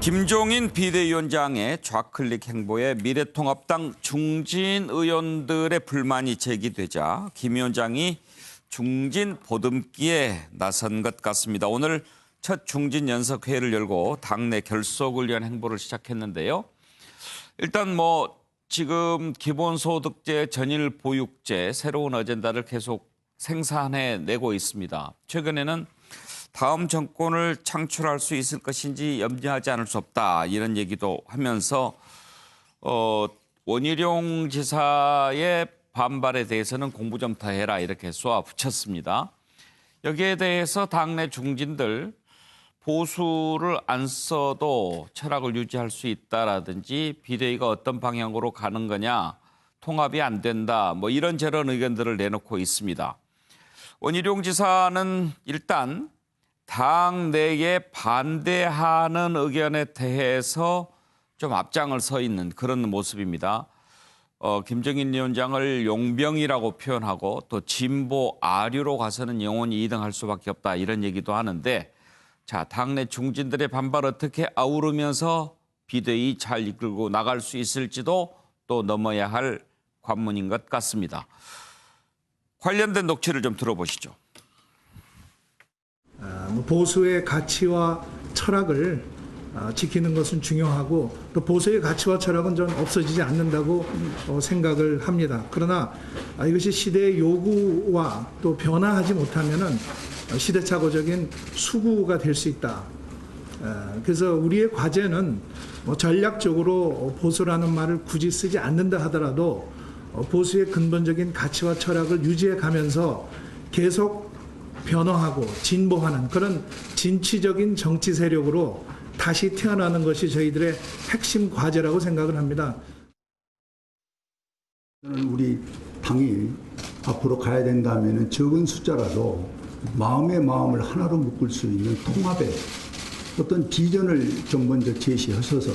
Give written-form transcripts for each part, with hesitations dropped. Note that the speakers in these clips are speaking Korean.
김종인 비대위원장의 좌클릭 행보에 미래통합당 중진 의원들의 불만이 제기되자 김 위원장이 중진 보듬기에 나선 것 같습니다. 오늘 첫 중진 연석회의를 열고 당내 결속을 위한 행보를 시작했는데요. 일단 지금 기본소득제, 전일보육제 새로운 어젠다를 계속 생산해내고 있습니다. 최근에는 다음 정권을 창출할 수 있을 것인지 염려하지 않을 수 없다, 이런 얘기도 하면서 원희룡 지사의 반발에 대해서는 공부 좀 더 해라, 이렇게 쏘아붙였습니다. 여기에 대해서 당내 중진들 보수를 안 써도 철학을 유지할 수 있다라든지 비대위가 어떤 방향으로 가는 거냐, 통합이 안 된다, 이런저런 의견들을 내놓고 있습니다. 원희룡 지사는 일단 당 내에 반대하는 의견에 대해서 좀 앞장을 서 있는 그런 모습입니다. 김종인 위원장을 용병이라고 표현하고 또 진보 아류로 가서는 영원히 2등할 수밖에 없다, 이런 얘기도 하는데, 자, 당내 중진들의 반발 어떻게 아우르면서 비대위 잘 이끌고 나갈 수 있을지도 또 넘어야 할 관문인 것 같습니다. 관련된 녹취를 좀 들어보시죠. 보수의 가치와 철학을 지키는 것은 중요하고, 또 보수의 가치와 철학은 전 없어지지 않는다고 생각을 합니다. 그러나 이것이 시대의 요구와 또 변화하지 못하면은 시대착오적인 수구가 될 수 있다. 그래서 우리의 과제는 전략적으로 보수라는 말을 굳이 쓰지 않는다 하더라도 보수의 근본적인 가치와 철학을 유지해 가면서 계속 변화하고 진보하는 그런 진취적인 정치 세력으로 다시 태어나는 것이 저희들의 핵심 과제라고 생각을 합니다. 우리 당이 앞으로 가야 된다면 적은 숫자라도 마음의 마음을 하나로 묶을 수 있는 통합의 어떤 비전을 좀 먼저 제시하셔서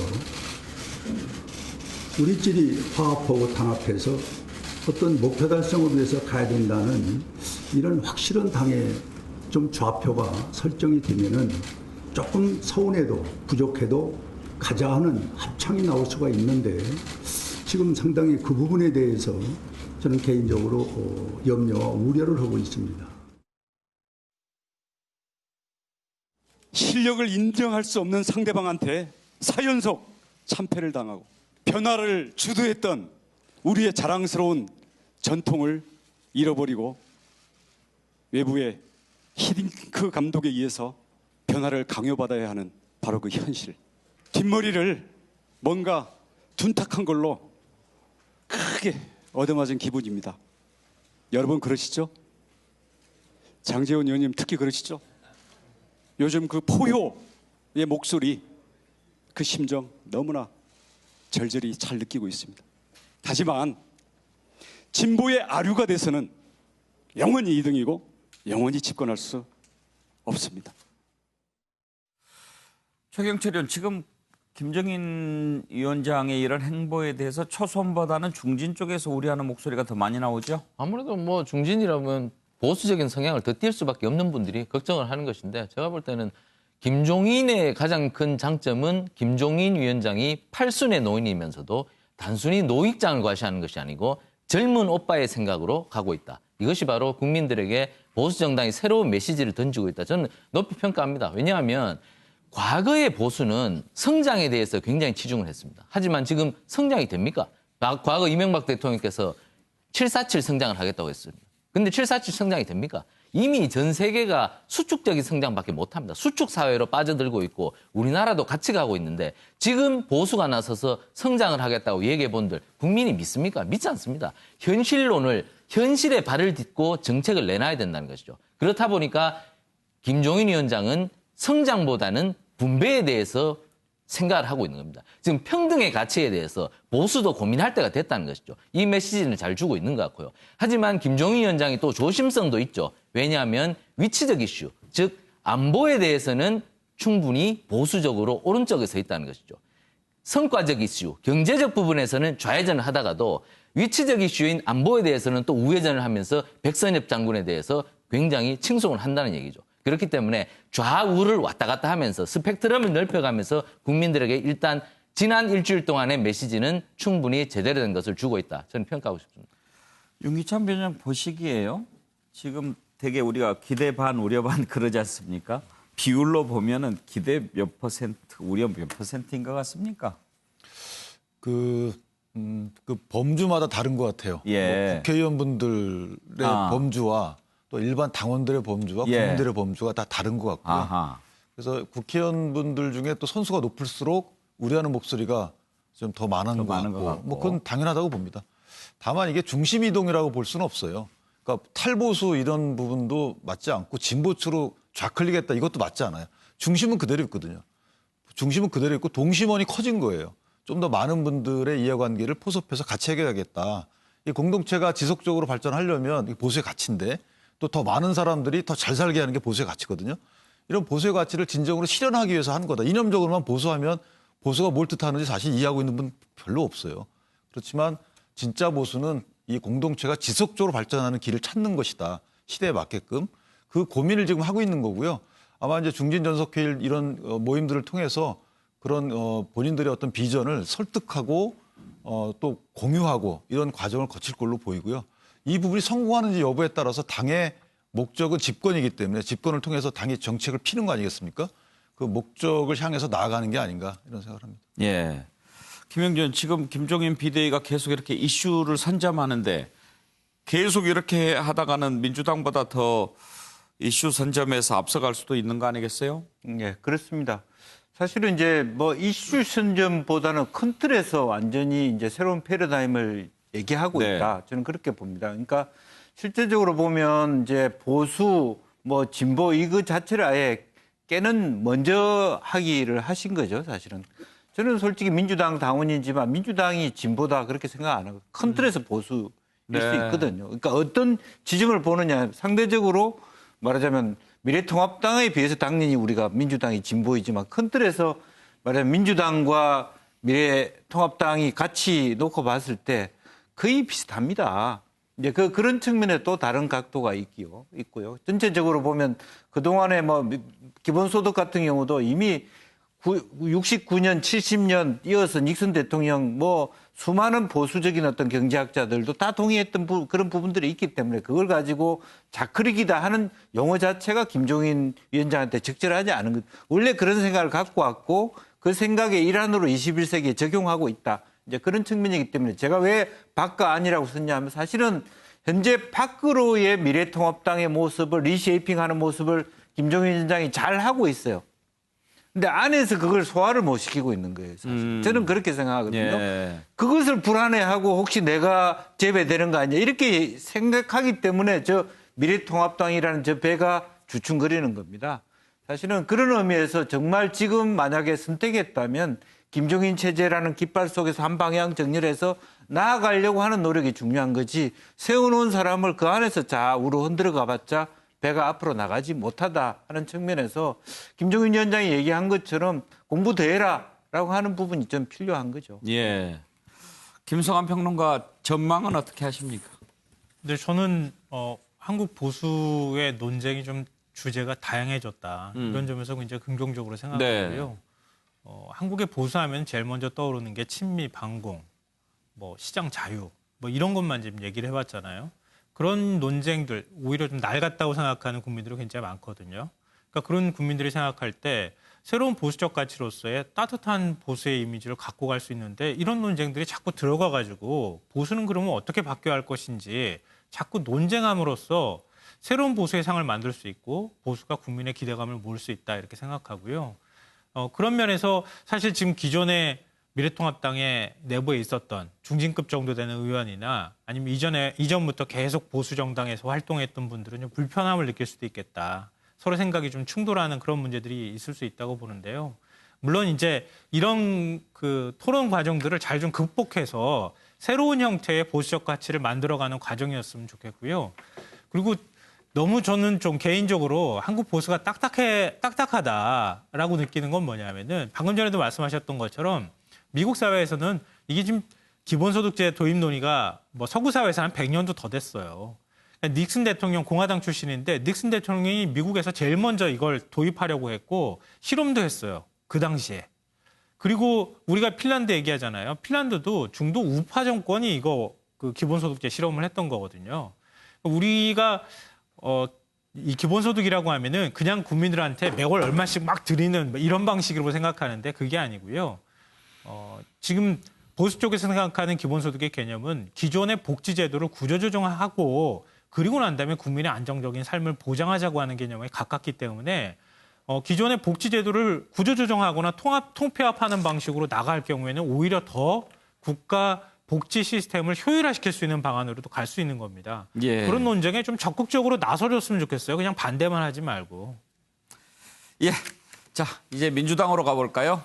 우리끼리 화합하고 단합해서 어떤 목표 달성을 위해서 가야 된다는 이런 확실한 당의 좀 좌표가 설정이 되면은 조금 서운해도 부족해도 가자 하는 합창이 나올 수가 있는데, 지금 상당히 그 부분에 대해서 저는 개인적으로 염려와 우려를 하고 있습니다. 실력을 인정할 수 없는 상대방한테 4연속 참패를 당하고 변화를 주도했던 우리의 자랑스러운 전통을 잃어버리고 외부의 히딩크 감독에 의해서 변화를 강요받아야 하는 바로 그 현실, 뒷머리를 뭔가 둔탁한 걸로 크게 얻어맞은 기분입니다. 여러분 그러시죠? 장제원 의원님 특히 그러시죠? 요즘 그 포효의 목소리, 그 심정 너무나 절절히 잘 느끼고 있습니다. 하지만 진보의 아류가 돼서는 영원히 2등이고 영원히 집권할 수 없습니다. 최경철 의원, 지금 김종인 위원장의 이런 행보에 대해서 초선보다는 중진 쪽에서 우려하는 목소리가 더 많이 나오죠? 아무래도 중진이라면 보수적인 성향을 더 띌 수밖에 없는 분들이 걱정을 하는 것인데, 제가 볼 때는 김종인의 가장 큰 장점은 김종인 위원장이 팔순의 노인이면서도 단순히 노익장을 과시하는 것이 아니고 젊은 오빠의 생각으로 가고 있다. 이것이 바로 국민들에게 보수정당이 새로운 메시지를 던지고 있다. 저는 높이 평가합니다. 왜냐하면 과거의 보수는 성장에 대해서 굉장히 치중을 했습니다. 하지만 지금 성장이 됩니까? 과거 이명박 대통령께서 747 성장을 하겠다고 했습니다. 근데 747 성장이 됩니까? 이미 전 세계가 수축적인 성장밖에 못합니다. 수축 사회로 빠져들고 있고 우리나라도 같이 가고 있는데, 지금 보수가 나서서 성장을 하겠다고 얘기해 본들 국민이 믿습니까? 믿지 않습니다. 현실론을, 현실에 발을 딛고 정책을 내놔야 된다는 것이죠. 그렇다 보니까 김종인 위원장은 성장보다는 분배에 대해서 생각을 하고 있는 겁니다. 지금 평등의 가치에 대해서 보수도 고민할 때가 됐다는 것이죠. 이 메시지는 잘 주고 있는 것 같고요. 하지만 김종인 위원장이 또 조심성도 있죠. 왜냐하면 위치적 이슈, 즉 안보에 대해서는 충분히 보수적으로 오른쪽에 서 있다는 것이죠. 성과적 이슈, 경제적 부분에서는 좌회전을 하다가도 위치적 이슈인 안보에 대해서는 또 우회전을 하면서 백선엽 장군에 대해서 굉장히 칭송을 한다는 얘기죠. 그렇기 때문에 좌우를 왔다 갔다 하면서 스펙트럼을 넓혀가면서 국민들에게 일단 지난 일주일 동안의 메시지는 충분히 제대로 된 것을 주고 있다. 저는 평가하고 싶습니다. 윤기찬 위원장 보시기에요. 지금 되게 우리가 기대 반 우려 반 그러지 않습니까? 비율로 보면은 기대 몇 퍼센트, 우려 몇 퍼센트인 것 같습니까? 그 범주마다 다른 것 같아요. 예. 뭐 국회의원분들의 범주와 또 일반 당원들의 범주와 예. 국민들의 범주가 다 다른 것 같고요. 아하. 그래서 국회의원분들 중에 또 선수가 높을수록 우려하는 목소리가 좀 더 많은 것 많은 것 같고, 같고. 뭐 그건 당연하다고 봅니다. 다만 이게 중심 이동이라고 볼 수는 없어요. 그러니까 탈보수 이런 부분도 맞지 않고 진보추로 좌클릭했다 이것도 맞지 않아요. 중심은 그대로 있거든요. 중심은 그대로 있고 동심원이 커진 거예요. 좀 더 많은 분들의 이해관계를 포섭해서 같이 해결하겠다. 이 공동체가 지속적으로 발전하려면 이 보수의 가치인데 또 더 많은 사람들이 더 잘 살게 하는 게 보수의 가치거든요. 이런 보수의 가치를 진정으로 실현하기 위해서 한 거다. 이념적으로만 보수하면 보수가 뭘 뜻하는지 사실 이해하고 있는 분 별로 없어요. 그렇지만 진짜 보수는 이 공동체가 지속적으로 발전하는 길을 찾는 것이다. 시대에 맞게끔. 그 고민을 지금 하고 있는 거고요. 아마 이제 중진전석회의 이런 모임들을 통해서 그런 본인들의 어떤 비전을 설득하고 또 공유하고 이런 과정을 거칠 걸로 보이고요. 이 부분이 성공하는지 여부에 따라서 당의 목적은 집권이기 때문에 집권을 통해서 당이 정책을 피는 거 아니겠습니까? 그 목적을 향해서 나아가는 게 아닌가 이런 생각을 합니다. 예. 김영준, 지금 김종인 비대위가 계속 이렇게 이슈를 선점하는데 계속 이렇게 하다가는 민주당보다 더 이슈 선점에서 앞서갈 수도 있는 거 아니겠어요? 네, 그렇습니다. 사실은 이제 뭐 이슈 선점보다는 큰 틀에서 완전히 이제 새로운 패러다임을 얘기하고 네. 있다. 저는 그렇게 봅니다. 그러니까 실제적으로 보면 이제 보수, 뭐 진보 이거 자체를 아예 깨는 먼저 하기를 하신 거죠, 사실은. 저는 솔직히 민주당 당원이지만 민주당이 진보다 그렇게 생각 안 하고 큰 틀에서 보수일 네. 수 있거든요. 그러니까 어떤 지점을 보느냐 상대적으로 말하자면 미래통합당에 비해서 당연히 우리가 민주당이 진보이지만 큰 틀에서 말하자면 민주당과 미래통합당이 같이 놓고 봤을 때 거의 비슷합니다. 이제 그런 측면에 또 다른 각도가 있고요. 전체적으로 보면 그동안에 뭐 기본소득 같은 경우도 이미 69년, 70년 이어서 닉슨 대통령 뭐 수많은 보수적인 어떤 경제학자들도 다 동의했던 그런 부분들이 있기 때문에 그걸 가지고 자크릭이다 하는 용어 자체가 김종인 위원장한테 적절하지 않은 것. 원래 그런 생각을 갖고 왔고 그 생각의 일환으로 21세기에 적용하고 있다. 이제 그런 측면이기 때문에 제가 왜 밖과 아니라고 썼냐 하면 사실은 현재 밖으로의 미래통합당의 모습을 리쉐이핑하는 모습을 김종인 위원장이 잘 하고 있어요. 근데 안에서 그걸 소화를 못 시키고 있는 거예요. 사실. 저는 그렇게 생각하거든요. 예. 그것을 불안해하고 혹시 내가 재배되는 거 아니냐 이렇게 생각하기 때문에 저 미래통합당이라는 저 배가 주춤거리는 겁니다. 사실은 그런 의미에서 정말 지금 만약에 선택했다면 김종인 체제라는 깃발 속에서 한 방향 정렬해서 나아가려고 하는 노력이 중요한 거지 세워놓은 사람을 그 안에서 좌우로 흔들어 가봤자 배가 앞으로 나가지 못하다 하는 측면에서 김종인 위원장이 얘기한 것처럼 공부 더 해라라고 하는 부분이 좀 필요한 거죠. 예. 김성환 평론가 전망은 어떻게 하십니까? 근데 저는 한국 보수의 논쟁이 좀 주제가 다양해졌다. 이런 점에서 굉장히 긍정적으로 생각하고요. 한국의 보수하면 제일 먼저 떠오르는 게 친미, 반공, 뭐 시장 자유, 뭐 이런 것만 지금 얘기를 해봤잖아요. 그런 논쟁들 오히려 좀 낡았다고 생각하는 국민들이 굉장히 많거든요. 그러니까 그런 국민들이 생각할 때 새로운 보수적 가치로서의 따뜻한 보수의 이미지를 갖고 갈 수 있는데 이런 논쟁들이 자꾸 들어가가지고 보수는 그러면 어떻게 바뀌어야 할 것인지 자꾸 논쟁함으로써 새로운 보수의 상을 만들 수 있고 보수가 국민의 기대감을 모을 수 있다 이렇게 생각하고요. 그런 면에서 사실 지금 기존의 미래통합당의 내부에 있었던 중진급 정도 되는 의원이나 아니면 이전부터 계속 보수 정당에서 활동했던 분들은 좀 불편함을 느낄 수도 있겠다. 서로 생각이 좀 충돌하는 그런 문제들이 있을 수 있다고 보는데요. 물론 이제 이런 그 토론 과정들을 잘 좀 극복해서 새로운 형태의 보수적 가치를 만들어가는 과정이었으면 좋겠고요. 그리고 너무 저는 좀 개인적으로 한국 보수가 딱딱하다라고 느끼는 건 뭐냐면은 방금 전에도 말씀하셨던 것처럼 미국 사회에서는 이게 지금 기본소득제 도입 논의가 뭐 서구 사회에서 한 100년도 더 됐어요. 닉슨 대통령 공화당 출신인데 닉슨 대통령이 미국에서 제일 먼저 이걸 도입하려고 했고 실험도 했어요. 그 당시에. 그리고 우리가 핀란드 얘기하잖아요. 핀란드도 중도 우파 정권이 이거 그 기본소득제 실험을 했던 거거든요. 우리가 이 기본소득이라고 하면은 그냥 국민들한테 매월 얼마씩 막 드리는 이런 방식으로 생각하는데 그게 아니고요. 지금 보수 쪽에서 생각하는 기본소득의 개념은 기존의 복지제도를 구조조정하고 그리고 난 다음에 국민의 안정적인 삶을 보장하자고 하는 개념에 가깝기 때문에 기존의 복지제도를 구조조정하거나 통폐합하는 방식으로 나갈 경우에는 오히려 더 국가 복지 시스템을 효율화시킬 수 있는 방안으로도 갈 수 있는 겁니다. 예. 그런 논쟁에 좀 적극적으로 나서줬으면 좋겠어요. 그냥 반대만 하지 말고. 예. 자, 이제 민주당으로 가볼까요?